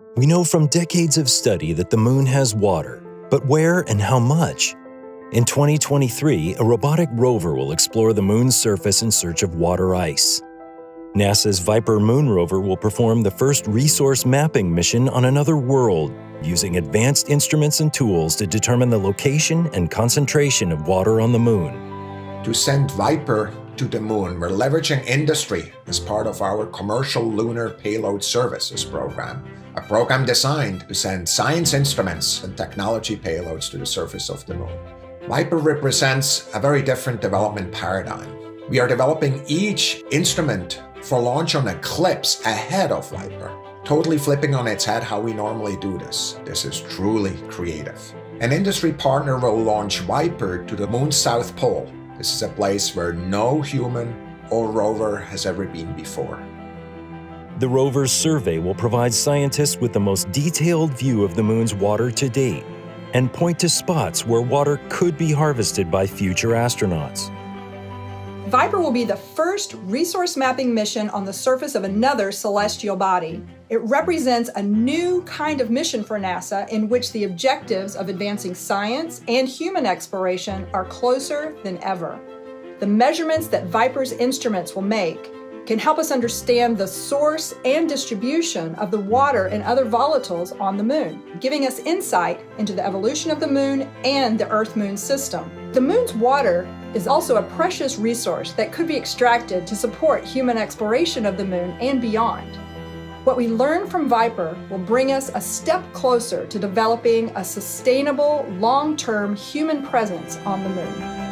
We know from decades of study that the moon has water, but where and how much? In 2023, a robotic rover will explore the moon's surface in search of water ice. NASA's Viper moon rover will perform the first resource mapping mission on another world, using advanced instruments and tools to determine the location and concentration of water on the moon. To send Viper to the moon, we're leveraging industry as part of our commercial lunar payload services program, a program designed to send science instruments and technology payloads to the surface of the moon. Viper represents a very different development paradigm. We are developing each instrument for launch on Eclipse ahead of Viper, totally flipping on its head how we normally do this. This is truly creative. An industry partner will launch Viper to the moon's south pole. This is a place where no human or rover has ever been before. The rover's survey will provide scientists with the most detailed view of the moon's water to date and point to spots where water could be harvested by future astronauts. Viper will be the first resource mapping mission on the surface of another celestial body. It represents a new kind of mission for NASA in which the objectives of advancing science and human exploration are closer than ever. The measurements that Viper's instruments will make can help us understand the source and distribution of the water and other volatiles on the moon, giving us insight into the evolution of the moon and the Earth-Moon system. The moon's water is also a precious resource that could be extracted to support human exploration of the moon and beyond. What we learn from Viper will bring us a step closer to developing a sustainable, long-term human presence on the moon.